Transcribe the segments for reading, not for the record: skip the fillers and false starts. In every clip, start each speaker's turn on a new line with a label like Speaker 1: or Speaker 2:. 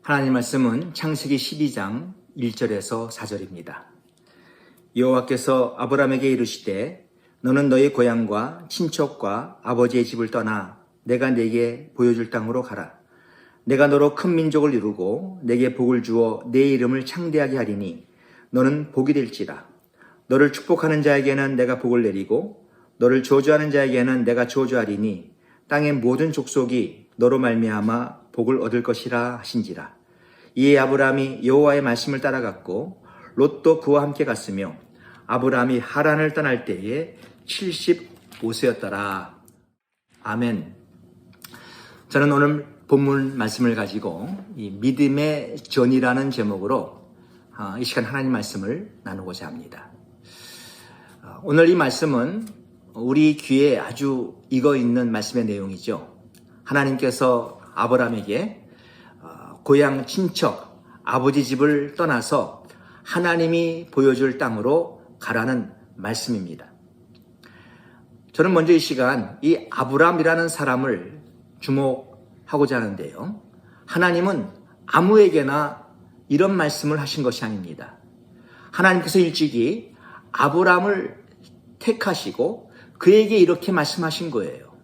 Speaker 1: 하나님 말씀은 창세기 12장 1절에서 4절입니다. 여호와께서 아브라함에게 이르시되 너는 너의 고향과 친척과 아버지의 집을 떠나 내가 네게 보여줄 땅으로 가라. 내가 너로 큰 민족을 이루고 내게 복을 주어 내 이름을 창대하게 하리니 너는 복이 될지라. 너를 축복하는 자에게는 내가 복을 내리고 너를 저주하는 자에게는 내가 저주하리니 땅의 모든 족속이 너로 말미암아 복을 얻을 것이라 하신지라. 이에 아브라함이 여호와의 말씀을 따라갔고 롯도 그와 함께 갔으며 아브라함이 하란을 떠날 때에 75세였더라. 아멘. 저는 오늘 본문 말씀을 가지고 이 믿음의 전이라는 제목으로 이 시간 하나님 말씀을 나누고자 합니다. 오늘 이 말씀은 우리 귀에 아주 익어있는 말씀의 내용이죠. 하나님께서 아브라함에게 고향 친척 아버지 집을 떠나서 하나님이 보여줄 땅으로 가라는 말씀입니다. 저는 먼저 이 시간 이 아브라함이라는 사람을 주목하고자 하는데요. 하나님은 아무에게나 이런 말씀을 하신 것이 아닙니다. 하나님께서 일찍이 아브라함을 택하시고 그에게 이렇게 말씀하신 거예요.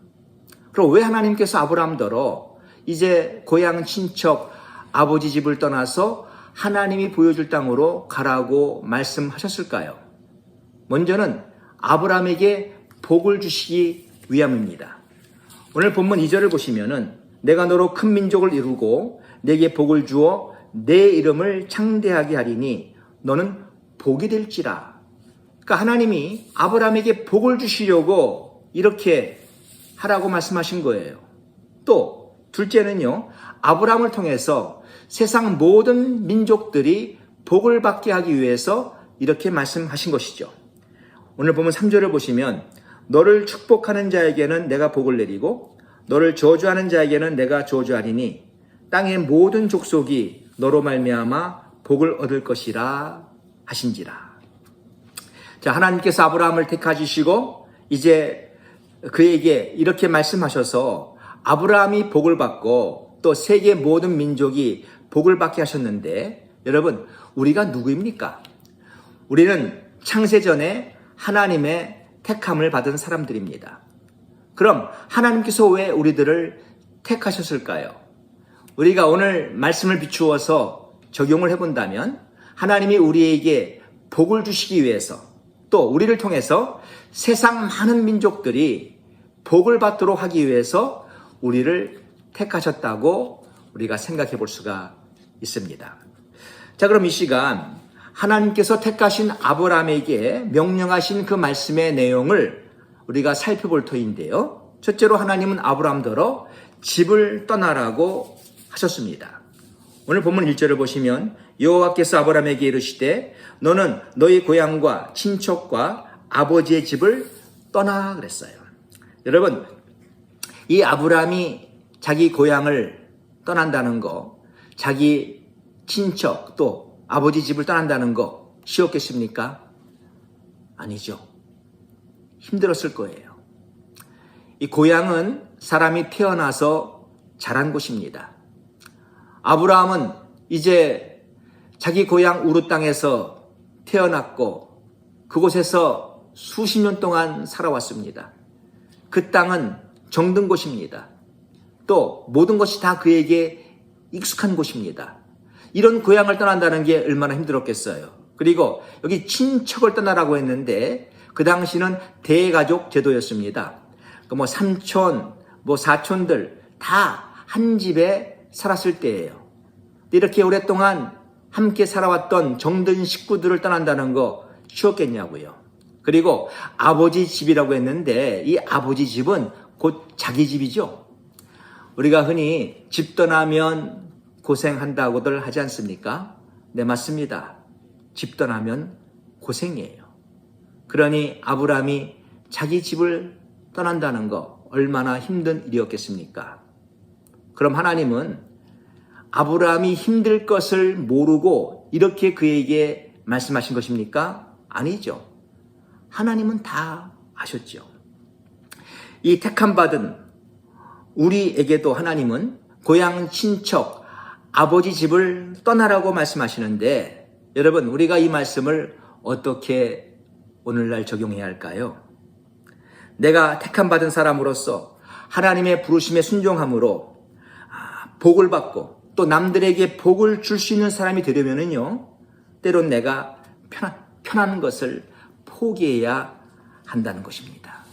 Speaker 1: 그럼 왜 하나님께서 아브라함더러 이제 고향 친척 아버지 집을 떠나서 하나님이 보여줄 땅으로 가라고 말씀하셨을까요? 먼저는 아브라함에게 복을 주시기 위함입니다. 오늘 본문 2절을 보시면은 내가 너로 큰 민족을 이루고 내게 복을 주어 내 이름을 창대하게 하리니 너는 복이 될지라. 그러니까 하나님이 아브라함에게 복을 주시려고 이렇게 하라고 말씀하신 거예요. 또 둘째는요, 아브라함을 통해서 세상 모든 민족들이 복을 받게 하기 위해서 이렇게 말씀하신 것이죠. 오늘 보면 3절을 보시면 너를 축복하는 자에게는 내가 복을 내리고 너를 저주하는 자에게는 내가 저주하리니 땅의 모든 족속이 너로 말미암아 복을 얻을 것이라 하신지라. 자, 하나님께서 아브라함을 택하시고 이제 그에게 이렇게 말씀하셔서 아브라함이 복을 받고 또 세계 모든 민족이 복을 받게 하셨는데 여러분, 우리가 누구입니까? 우리는 창세전에 하나님의 택함을 받은 사람들입니다. 그럼 하나님께서 왜 우리들을 택하셨을까요? 우리가 오늘 말씀을 비추어서 적용을 해본다면 하나님이 우리에게 복을 주시기 위해서 또 우리를 통해서 세상 많은 민족들이 복을 받도록 하기 위해서 우리를 택하셨다고 우리가 생각해 볼 수가 있습니다. 자, 그럼 이 시간 하나님께서 택하신 아브라함에게 명령하신 그 말씀의 내용을 우리가 살펴볼 터인데요. 첫째로 하나님은 아브라함더러 집을 떠나라고 하셨습니다. 오늘 본문 1절을 보시면 여호와께서 아브라함에게 이르시되 너는 너희 고향과 친척과 아버지의 집을 떠나 그랬어요. 여러분, 이 아브라함이 자기 고향을 떠난다는 거, 자기 친척 또 아버지 집을 떠난다는 거 쉬웠겠습니까? 아니죠. 힘들었을 거예요. 이 고향은 사람이 태어나서 자란 곳입니다. 아브라함은 이제 자기 고향 우르 땅에서 태어났고 그곳에서 수십 년 동안 살아왔습니다. 그 땅은 정든 곳입니다. 또 모든 것이 다 그에게 익숙한 곳입니다. 이런 고향을 떠난다는 게 얼마나 힘들었겠어요. 그리고 여기 친척을 떠나라고 했는데 그 당시는 대가족 제도였습니다. 삼촌, 사촌들 다 한 집에 살았을 때예요. 이렇게 오랫동안 함께 살아왔던 정든 식구들을 떠난다는 거 쉬웠겠냐고요. 그리고 아버지 집이라고 했는데 이 아버지 집은 곧 자기 집이죠. 우리가 흔히 집 떠나면 고생한다고들 하지 않습니까? 네, 맞습니다. 집 떠나면 고생이에요. 그러니 아브라함이 자기 집을 떠난다는 거 얼마나 힘든 일이었겠습니까? 그럼 하나님은 아브라함이 힘들 것을 모르고 이렇게 그에게 말씀하신 것입니까? 아니죠. 하나님은 다 아셨죠. 이 택함받은 우리에게도 하나님은 고향 친척 아버지 집을 떠나라고 말씀하시는데 여러분, 우리가 이 말씀을 어떻게 오늘날 적용해야 할까요? 내가 택함 받은 사람으로서 하나님의 부르심에 순종함으로 복을 받고 또 남들에게 복을 줄 수 있는 사람이 되려면은요, 때론 내가 편한 것을 포기해야 한다는 것입니다.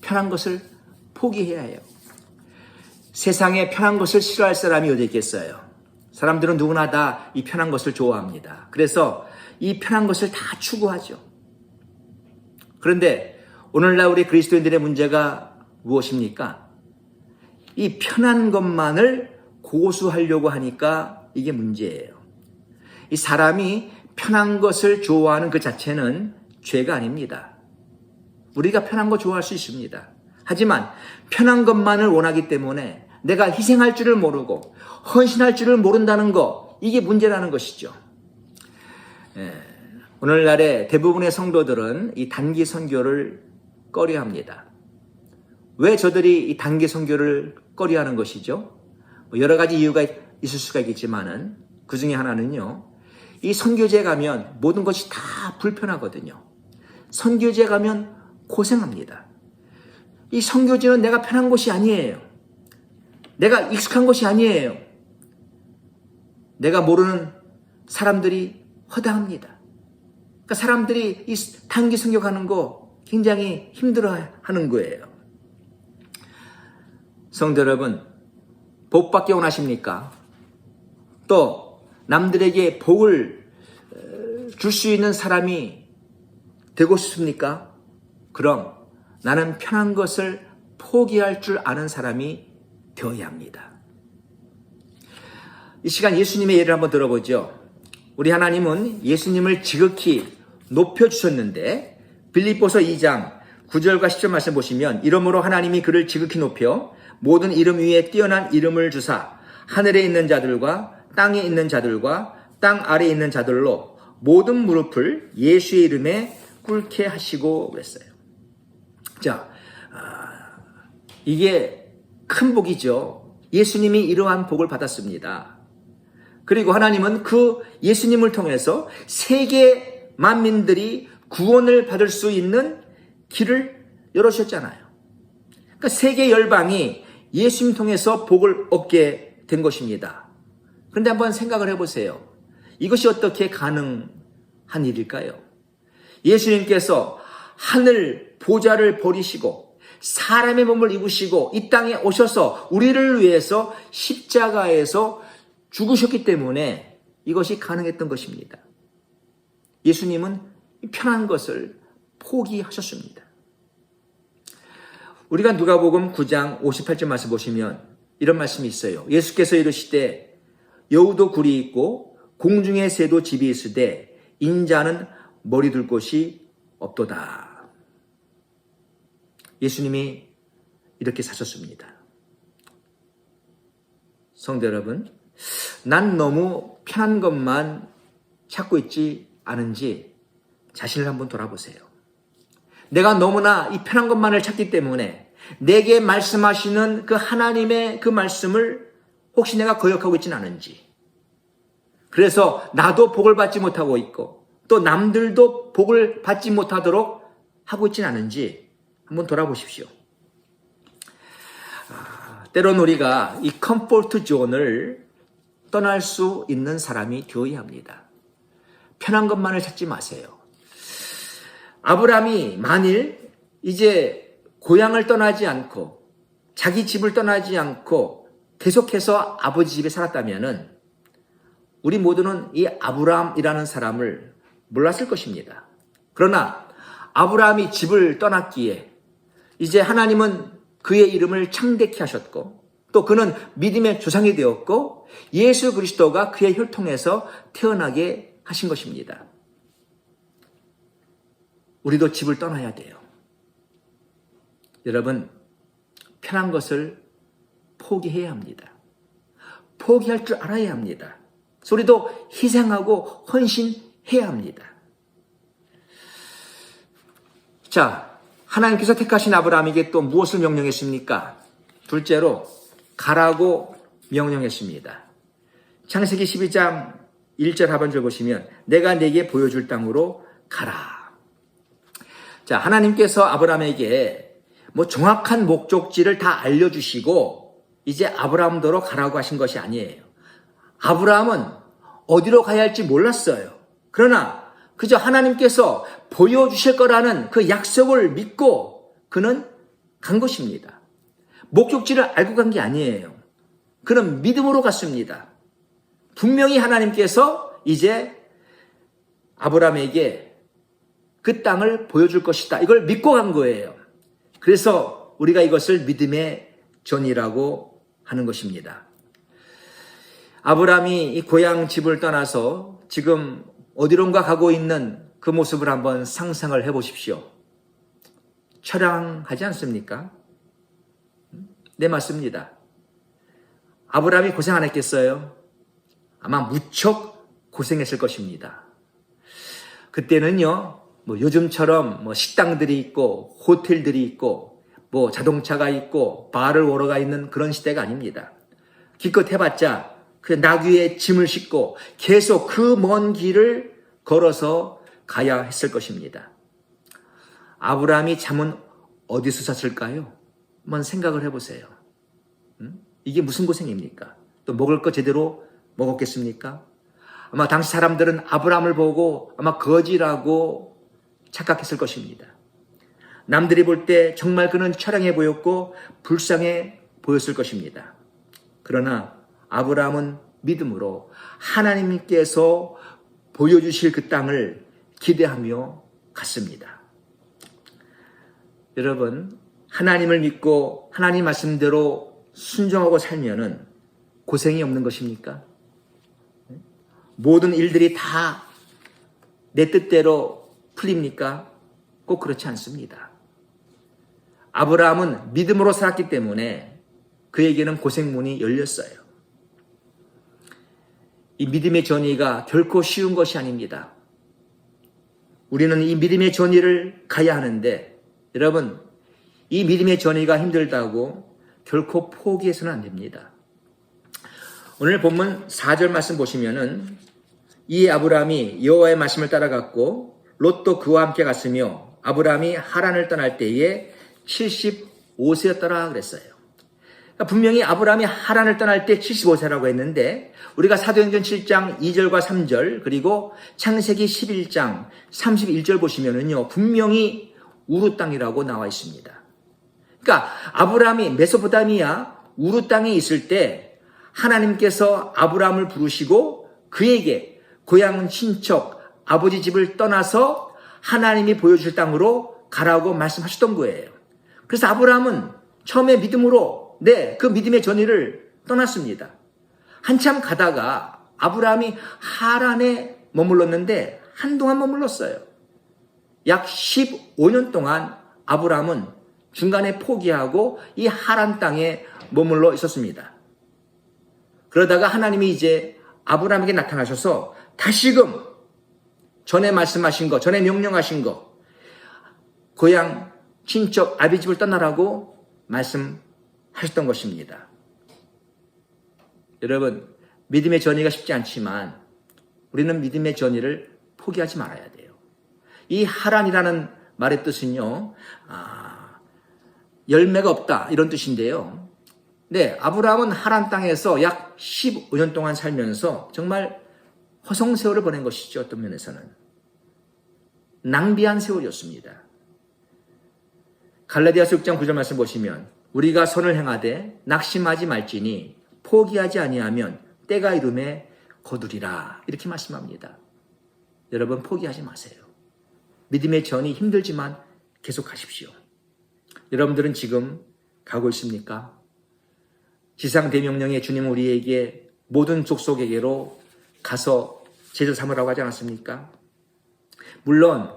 Speaker 1: 편한 것을 포기해야 해요. 세상에 편한 것을 싫어할 사람이 어디 있겠어요? 사람들은 누구나 다 이 편한 것을 좋아합니다. 그래서 이 편한 것을 다 추구하죠. 그런데 오늘날 우리 그리스도인들의 문제가 무엇입니까? 이 편한 것만을 고수하려고 하니까 이게 문제예요. 이 사람이 편한 것을 좋아하는 그 자체는 죄가 아닙니다. 우리가 편한 거 좋아할 수 있습니다. 하지만 편한 것만을 원하기 때문에 내가 희생할 줄을 모르고 헌신할 줄을 모른다는 거, 이게 문제라는 것이죠. 오늘날의 대부분의 성도들은 이 단기 선교를 꺼려합니다. 왜 저들이 이 단기 선교를 꺼려하는 것이죠? 여러 가지 이유가 있을 수가 있겠지만은 그 중에 하나는요, 이 선교지에 가면 모든 것이 다 불편하거든요. 선교지에 가면 고생합니다. 이 선교지는 내가 편한 곳이 아니에요. 내가 익숙한 곳이 아니에요. 내가 모르는 사람들이 허다합니다. 그러니까 사람들이 이 단기 선교 가는 거 굉장히 힘들어하는 거예요. 성도 여러분, 복 받기 원하십니까? 또 남들에게 복을 줄 수 있는 사람이 되고 싶습니까? 그럼 나는 편한 것을 포기할 줄 아는 사람이 되어야 합니다. 이 시간 예수님의 예를 한번 들어보죠. 우리 하나님은 예수님을 지극히 높여주셨는데 빌립보서 2장 9절과 10절 말씀 보시면, 이러므로 하나님이 그를 지극히 높여 모든 이름 위에 뛰어난 이름을 주사 하늘에 있는 자들과 땅에 있는 자들과 땅 아래에 있는 자들로 모든 무릎을 예수의 이름에 꿇게 하시고 그랬어요. 자, 이게 큰 복이죠. 예수님이 이러한 복을 받았습니다. 그리고 하나님은 그 예수님을 통해서 세계 만민들이 구원을 받을 수 있는 길을 열어주셨잖아요. 그러니까 세계 열방이 예수님 통해서 복을 얻게 된 것입니다. 그런데 한번 생각을 해보세요. 이것이 어떻게 가능한 일일까요? 예수님께서 하늘 보좌를 버리시고 사람의 몸을 입으시고 이 땅에 오셔서 우리를 위해서 십자가에서 죽으셨기 때문에 이것이 가능했던 것입니다. 예수님은 편한 것을 포기하셨습니다. 우리가 누가복음 9장 58절 말씀 보시면 이런 말씀이 있어요. 예수께서 이르시되 여우도 굴이 있고 공중의 새도 집이 있으되 인자는 머리 둘 곳이 없도다. 예수님이 이렇게 사셨습니다. 성도 여러분, 난 너무 편한 것만 찾고 있지 않은지 자신을 한번 돌아보세요. 내가 너무나 이 편한 것만을 찾기 때문에 내게 말씀하시는 그 하나님의 그 말씀을 혹시 내가 거역하고 있지는 않은지, 그래서 나도 복을 받지 못하고 있고 또 남들도 복을 받지 못하도록 하고 있지는 않은지 한번 돌아보십시오. 때론 우리가 이 컴포트 존을 떠날 수 있는 사람이 되어야 합니다. 편한 것만을 찾지 마세요. 아브라함이 만일 이제 고향을 떠나지 않고 자기 집을 떠나지 않고 계속해서 아버지 집에 살았다면은 우리 모두는 이 아브라함이라는 사람을 몰랐을 것입니다. 그러나 아브라함이 집을 떠났기에 이제 하나님은 그의 이름을 창대케 하셨고 또 그는 믿음의 조상이 되었고 예수 그리스도가 그의 혈통에서 태어나게 하신 것입니다. 우리도 집을 떠나야 돼요. 여러분, 편한 것을 포기해야 합니다. 포기할 줄 알아야 합니다. 우리도 희생하고 헌신해야 합니다. 자, 하나님께서 택하신 아브라함에게 또 무엇을 명령했습니까? 둘째로 가라고 명령했습니다. 창세기 12장 1절 하반절 보시면 내가 네게 보여줄 땅으로 가라. 자, 하나님께서 아브라함에게 뭐 정확한 목적지를 다 알려주시고 이제 아브라함도로 가라고 하신 것이 아니에요. 아브라함은 어디로 가야 할지 몰랐어요. 그러나 그저 하나님께서 보여주실 거라는 그 약속을 믿고 그는 간 것입니다. 목적지를 알고 간 게 아니에요. 그는 믿음으로 갔습니다. 분명히 하나님께서 이제 아브라함에게 그 땅을 보여줄 것이다. 이걸 믿고 간 거예요. 그래서 우리가 이것을 믿음의 전이라고 하는 것입니다. 아브라함이 이 고향 집을 떠나서 지금 어디론가 가고 있는 그 모습을 한번 상상을 해보십시오. 처량하지 않습니까? 네, 맞습니다. 아브라함이 고생 안 했겠어요? 아마 무척 고생했을 것입니다. 그때는요, 뭐 요즘처럼 뭐 식당들이 있고 호텔들이 있고 뭐 자동차가 있고 바를 오러 가 있는 그런 시대가 아닙니다. 기껏 해봤자 그 나귀에 짐을 싣고 계속 그 먼 길을 걸어서 가야 했을 것입니다. 아브라함이 잠은 어디서 잤을까요? 한번 생각을 해보세요. 이게 무슨 고생입니까? 또 먹을 거 제대로 먹었겠습니까? 아마 당시 사람들은 아브라함을 보고 아마 거지라고 착각했을 것입니다. 남들이 볼 때 정말 그는 처량해 보였고 불쌍해 보였을 것입니다. 그러나 아브라함은 믿음으로 하나님께서 보여주실 그 땅을 기대하며 갔습니다. 여러분, 하나님을 믿고 하나님 말씀대로 순종하고 살면은 고생이 없는 것입니까? 모든 일들이 다 내 뜻대로 풀립니까? 꼭 그렇지 않습니다. 아브라함은 믿음으로 살았기 때문에 그에게는 고생문이 열렸어요. 이 믿음의 전이가 결코 쉬운 것이 아닙니다. 우리는 이 믿음의 전이를 가야 하는데 여러분, 이 믿음의 전이가 힘들다고 결코 포기해서는 안 됩니다. 오늘 본문 4절 말씀 보시면은 이 아브라함이 여호와의 말씀을 따라갔고 롯도 그와 함께 갔으며 아브라함이 하란을 떠날 때에 75세였더라 그랬어요. 그러니까 분명히 아브라함이 하란을 떠날 때 75세라고 했는데 우리가 사도행전 7장 2절과 3절 그리고 창세기 11장 31절 보시면은요 분명히 우르 땅이라고 나와 있습니다. 그러니까 아브라함이 메소포타미아 우르 땅에 있을 때 하나님께서 아브라함을 부르시고 그에게 고향 친척 아버지 집을 떠나서 하나님이 보여줄 땅으로 가라고 말씀하셨던 거예요. 그래서 아브라함은 처음에 믿음으로 그 믿음의 전의를 떠났습니다. 한참 가다가 아브라함이 하란에 머물렀는데 한동안 머물렀어요. 약 15년 동안 아브라함은 중간에 포기하고 이 하란 땅에 머물러 있었습니다. 그러다가 하나님이 이제 아브라함에게 나타나셔서 다시금 전에 말씀하신 거, 전에 명령하신 거, 고향 친척 아비 집을 떠나라고 말씀하셨던 것입니다. 여러분, 믿음의 전이가 쉽지 않지만 우리는 믿음의 전이를 포기하지 말아야 돼요. 이 하란이라는 말의 뜻은요, 열매가 없다 이런 뜻인데요. 네, 아브라함은 하란 땅에서 약 15년 동안 살면서 정말 허송세월을 보낸 것이죠. 어떤 면에서는 낭비한 세월이었습니다. 갈라디아서 6장 9절 말씀 보시면 우리가 선을 행하되 낙심하지 말지니 포기하지 아니하면 때가 이름에 거두리라 이렇게 말씀합니다. 여러분 포기하지 마세요. 믿음의 전이 힘들지만 계속하십시오. 여러분들은 지금 가고 있습니까? 지상대명령에 주님 우리에게 모든 족속에게로 가서 제자 삼으라고 하지 않았습니까? 물론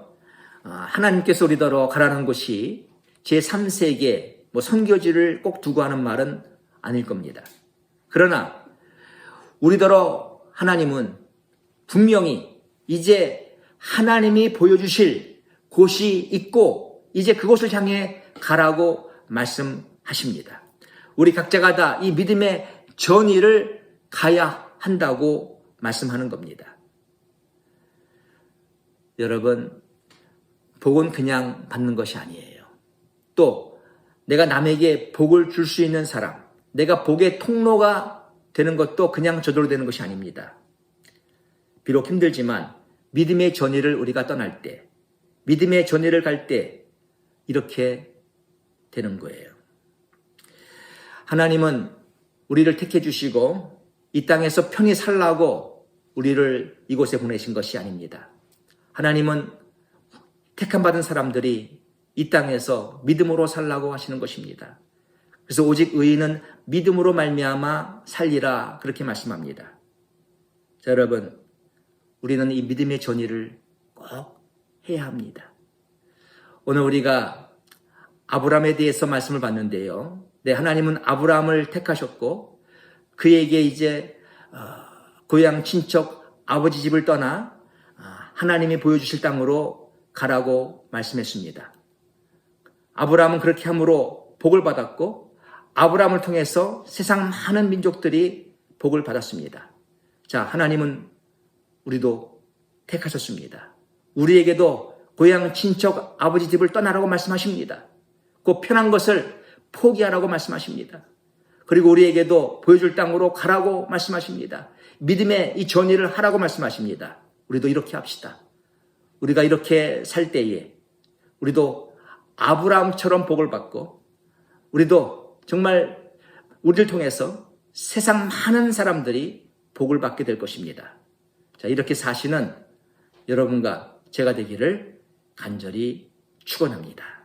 Speaker 1: 하나님께서 우리더러 가라는 곳이 제3세계 선교지를 꼭 두고 하는 말은 아닐 겁니다. 그러나 우리더러 하나님은 분명히 이제 하나님이 보여주실 곳이 있고 이제 그곳을 향해 가라고 말씀하십니다. 우리 각자가 다 이 믿음의 전의를 가야 한다고 말씀하는 겁니다. 여러분, 복은 그냥 받는 것이 아니에요. 또 내가 남에게 복을 줄 수 있는 사람, 내가 복의 통로가 되는 것도 그냥 저절로 되는 것이 아닙니다. 비록 힘들지만 믿음의 전의를 우리가 떠날 때, 믿음의 전의를 갈 때 이렇게 되는 거예요. 하나님은 우리를 택해 주시고 이 땅에서 편히 살라고 우리를 이곳에 보내신 것이 아닙니다. 하나님은 택함 받은 사람들이 이 땅에서 믿음으로 살라고 하시는 것입니다. 그래서 오직 의인은 믿음으로 말미암아 살리라 그렇게 말씀합니다. 자, 여러분, 우리는 이 믿음의 전의를 꼭 해야 합니다. 오늘 우리가 아브라함에 대해서 말씀을 봤는데요. 네, 하나님은 아브라함을 택하셨고 그에게 이제 고향 친척 아버지 집을 떠나 하나님이 보여주실 땅으로 가라고 말씀했습니다. 아브라함은 그렇게 함으로 복을 받았고 아브라함을 통해서 세상 많은 민족들이 복을 받았습니다. 자, 하나님은 우리도 택하셨습니다. 우리에게도 고향 친척 아버지 집을 떠나라고 말씀하십니다. 그 편한 것을 포기하라고 말씀하십니다. 그리고 우리에게도 보여줄 땅으로 가라고 말씀하십니다. 믿음의 이 전의를 하라고 말씀하십니다. 우리도 이렇게 합시다. 우리가 이렇게 살 때에 우리도 아브라함처럼 복을 받고 우리도 정말 우리를 통해서 세상 많은 사람들이 복을 받게 될 것입니다. 자, 이렇게 사시는 여러분과 제가 되기를 간절히 축원합니다.